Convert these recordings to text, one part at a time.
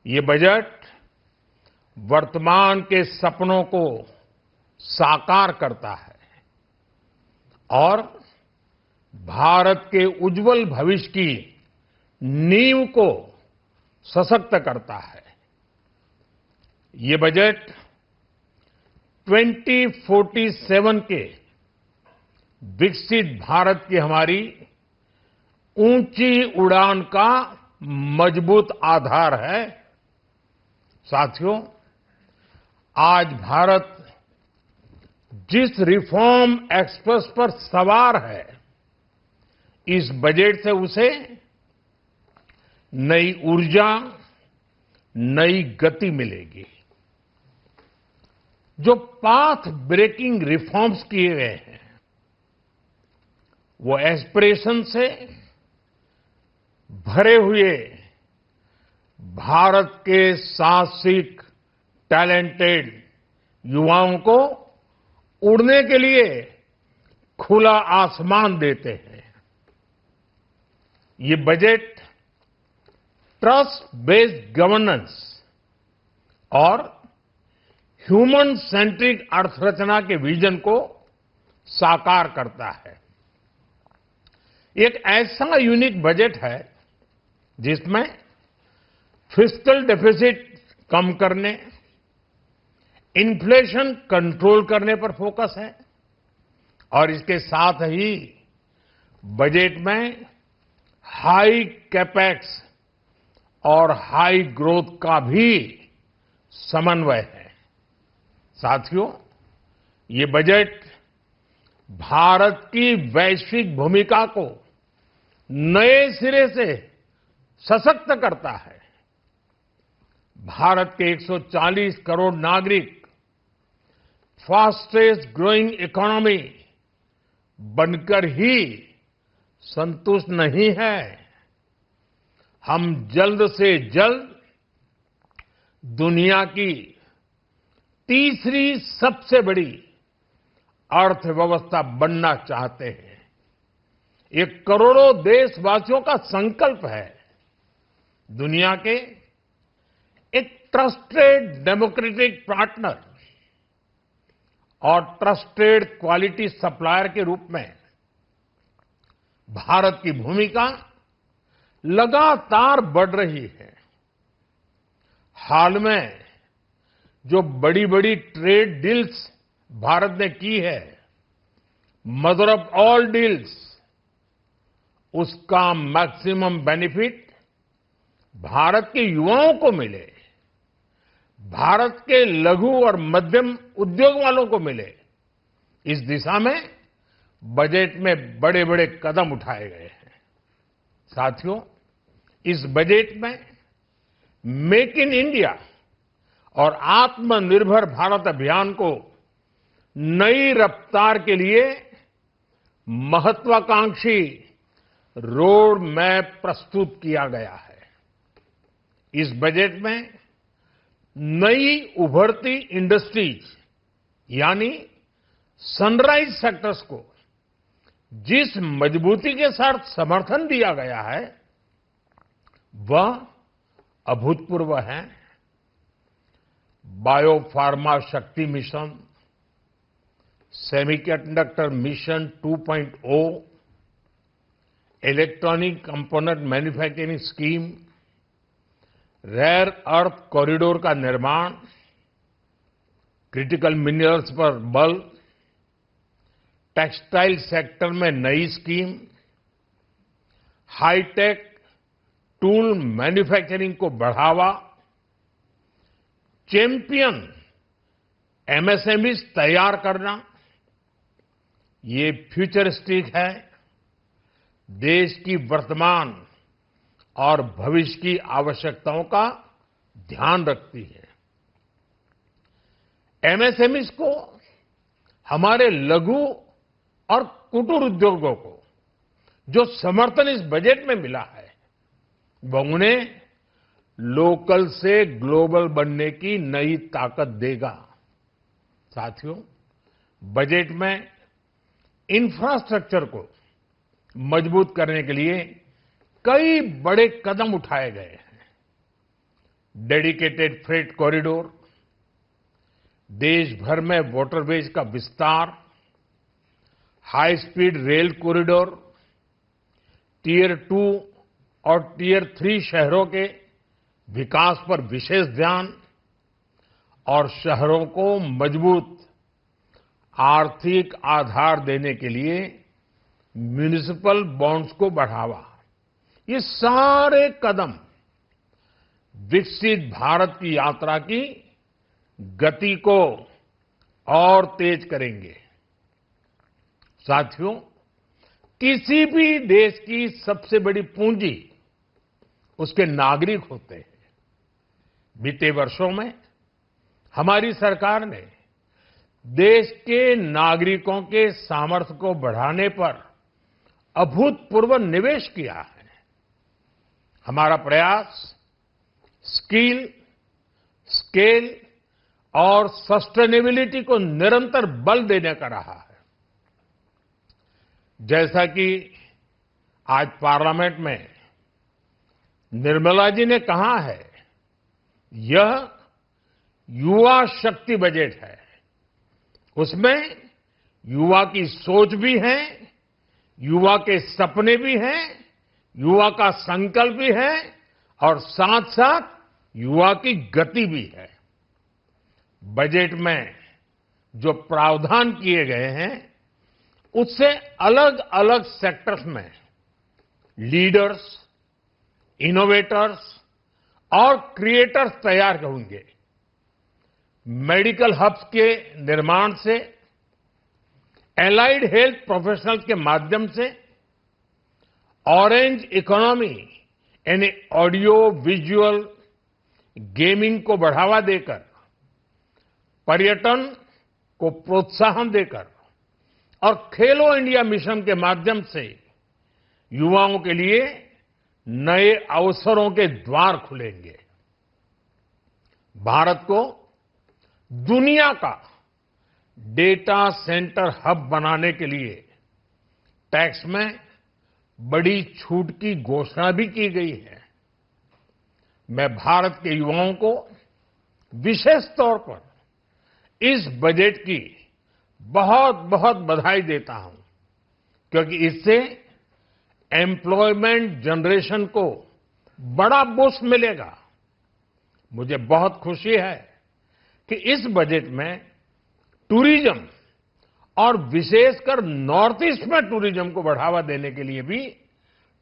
ये बजट वर्तमान के सपनों को साकार करता है और भारत के उज्जवल भविष्य की नींव को सशक्त करता है। ये बजट 2047 के विकसित भारत की हमारी ऊंची उड़ान का मजबूत आधार है। साथियों, आज भारत जिस रिफॉर्म एक्सप्रेस पर सवार है, इस बजट से उसे नई ऊर्जा, नई गति मिलेगी। जो पाथ ब्रेकिंग रिफॉर्म्स किए गए हैं, वो एस्पिरेशन से भरे हुए भारत के साहसिक, टैलेंटेड युवाओं को उड़ने के लिए खुला आसमान देते हैं। ये बजट ट्रस्ट बेस्ड गवर्नेंस और ह्यूमन सेंट्रिक अर्थरचना के विजन को साकार करता है। एक ऐसा यूनिक बजट है जिसमें फिस्कल डेफिसिट कम करने, इन्फ्लेशन कंट्रोल करने पर फोकस है और इसके साथ ही बजट में हाई कैपेक्स और हाई ग्रोथ का भी समन्वय है। साथियों, ये बजट भारत की वैश्विक भूमिका को नए सिरे से सशक्त करता है। भारत के 140 करोड़ नागरिक फास्टेस्ट ग्रोइंग इकोनॉमी बनकर ही संतुष्ट नहीं है। हम जल्द से जल्द दुनिया की तीसरी सबसे बड़ी अर्थव्यवस्था बनना चाहते हैं। ये करोड़ों देशवासियों का संकल्प है। दुनिया के एक ट्रस्टेड डेमोक्रेटिक पार्टनर और ट्रस्टेड क्वालिटी सप्लायर के रूप में भारत की भूमिका लगातार बढ़ रही है। हाल में जो बड़ी बड़ी ट्रेड डील्स भारत ने की है, मदर ऑफ ऑल डील्स, उसका मैक्सिमम बेनिफिट भारत के युवाओं को मिले, भारत के लघु और मध्यम उद्योग वालों को मिले। इस दिशा में बजट में बड़े बड़े कदम उठाए गए हैं। साथियों, इस बजट में मेक इन इंडिया और आत्मनिर्भर भारत अभियान को नई रफ्तार के लिए महत्वाकांक्षी रोड मैप प्रस्तुत किया गया है। इस बजट में नई उभरती इंडस्ट्रीज यानी सनराइज सेक्टर्स को जिस मजबूती के साथ समर्थन दिया गया है, वह अभूतपूर्व है। Bio pharma Shakti mission, semiconductor mission 2.0, electronic component manufacturing scheme, rare earth corridor का निर्माण, क्रिटिकल मिनरल्स पर बल, टेक्सटाइल सेक्टर में नई स्कीम, हाईटेक टूल मैन्युफैक्चरिंग को बढ़ावा, चैंपियन एमएसएमईज तैयार करना, ये फ्यूचरिस्टिक है, देश की वर्तमान और भविष्य की आवश्यकताओं का ध्यान रखती है। एमएसएमईज को, हमारे लघु और कुटीर उद्योगों को जो समर्थन इस बजट में मिला है, वह उन्हें लोकल से ग्लोबल बनने की नई ताकत देगा। साथियों, बजट में इंफ्रास्ट्रक्चर को मजबूत करने के लिए कई बड़े कदम उठाए गए हैं। डेडिकेटेड फ्रेट कॉरिडोर, देश भर में वाटरवेज का विस्तार, high speed rail corridor, tier 2 और टियर 3 शहरों के विकास पर विशेष ध्यान और शहरों को मजबूत आर्थिक आधार देने के लिए म्युनिसिपल बॉन्ड्स को बढ़ावा, ये सारे कदम विकसित भारत की यात्रा की गति को और तेज करेंगे। साथियों, किसी भी देश की सबसे बड़ी पूंजी उसके नागरिक होते हैं। बीते वर्षों में हमारी सरकार ने देश के नागरिकों के सामर्थ्य को बढ़ाने पर अभूतपूर्व निवेश किया है। हमारा प्रयास स्किल, स्केल और सस्टेनेबिलिटी को निरंतर बल देने का रहा है। जैसा कि आज पार्लियामेंट में निर्मला जी ने कहा है, यह युवा शक्ति बजट है। उसमें युवा की सोच भी है, युवा के सपने भी हैं, युवा का संकल्प भी है और साथ साथ युवा की गति भी है। बजट में जो प्रावधान किए गए हैं, उससे अलग अलग सेक्टर्स में लीडर्स, इनोवेटर्स और क्रिएटर्स तैयार होंगे। मेडिकल हब्स के निर्माण से, एलाइड हेल्थ प्रोफेशनल्स के माध्यम से, ऑरेंज इकोनॉमी यानी ऑडियो विजुअल गेमिंग को बढ़ावा देकर, पर्यटन को प्रोत्साहन देकर और खेलो इंडिया मिशन के माध्यम से युवाओं के लिए नए अवसरों के द्वार खुलेंगे। भारत को दुनिया का डेटा सेंटर हब बनाने के लिए टैक्स में बड़ी छूट की घोषणा भी की गई है। मैं भारत के युवाओं को विशेष तौर पर इस बजट की बहुत बहुत बधाई देता हूं, क्योंकि इससे एम्प्लॉयमेंट जनरेशन को बड़ा बूस्ट मिलेगा। मुझे बहुत खुशी है कि इस बजट में टूरिज्म और विशेषकर नॉर्थ ईस्ट में टूरिज्म को बढ़ावा देने के लिए भी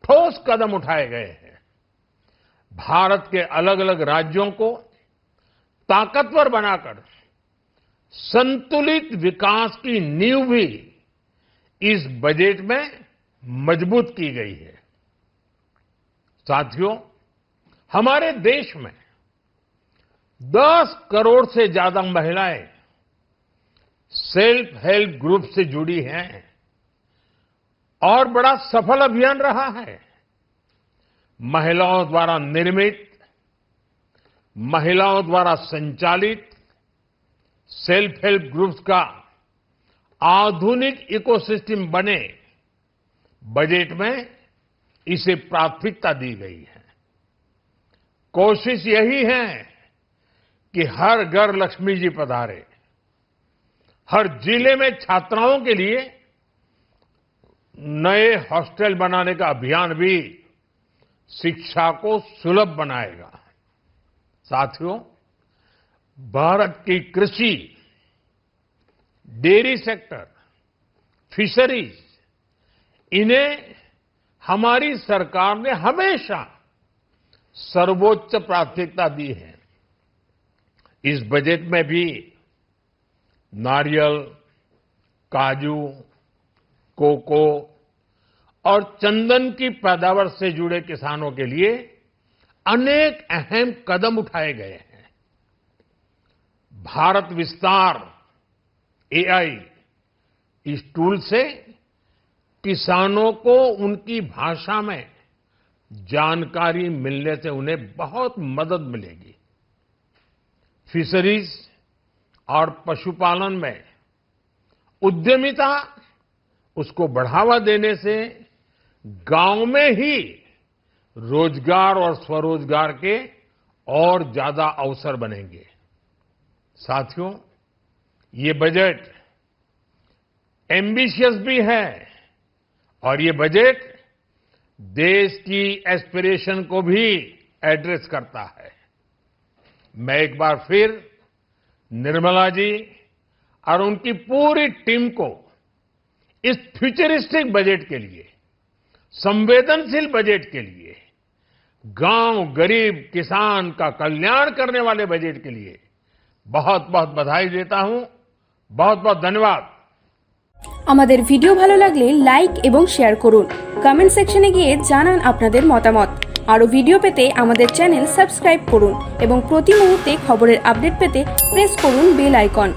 ठोस कदम उठाए गए हैं। भारत के अलग अलग राज्यों को ताकतवर बनाकर संतुलित विकास की नींव भी इस बजट में मजबूत की गई है। साथियों, हमारे देश में 10 करोड़ से ज्यादा महिलाएं सेल्फ हेल्प ग्रुप से जुड़ी हैं और बड़ा सफल अभियान रहा है। महिलाओं द्वारा निर्मित, महिलाओं द्वारा संचालित सेल्फ हेल्प ग्रुप्स का आधुनिक इकोसिस्टम बने, बजट में इसे प्राथमिकता दी गई है। कोशिश यही है कि हर घर लक्ष्मी जी पधारे। हर जिले में छात्राओं के लिए नए हॉस्टल बनाने का अभियान भी शिक्षा को सुलभ बनाएगा। साथियों, भारत की कृषि, डेयरी सेक्टर, फिशरीज, इन्हें हमारी सरकार ने हमेशा सर्वोच्च प्राथमिकता दी है। इस बजट में भी नारियल, काजू, कोको और चंदन की पैदावार से जुड़े किसानों के लिए अनेक अहम कदम उठाए गए हैं। भारत विस्तार एआई, इस टूल से किसानों को उनकी भाषा में जानकारी मिलने से उन्हें बहुत मदद मिलेगी। फिशरीज और पशुपालन में उद्यमिता, उसको बढ़ावा देने से गांव में ही रोजगार और स्वरोजगार के और ज्यादा अवसर बनेंगे। साथियों, ये बजट एम्बिशियस भी है और ये बजट देश की एस्पिरेशन को भी एड्रेस करता है। मैं एक बार फिर निर्मला जी और उनकी पूरी टीम को इस फ्यूचरिस्टिक बजट के लिए, संवेदनशील बजट के लिए, गांव, गरीब, किसान का कल्याण करने वाले बजट के लिए बहुत बहुत बधाई देता हूं। बहुत बहुत धन्यवाद। আমাদের ভিডিও ভালো লাগলে লাইক এবং শেয়ার করুন। কমেন্ট সেকশনে গিয়ে জানান আপনাদের মতামত। আরো ভিডিও পেতে আমাদের চ্যানেল সাবস্ক্রাইব করুন এবং প্রতি মুহূর্তে খবরের আপডেট পেতে প্রেস করুন বেল আইকন।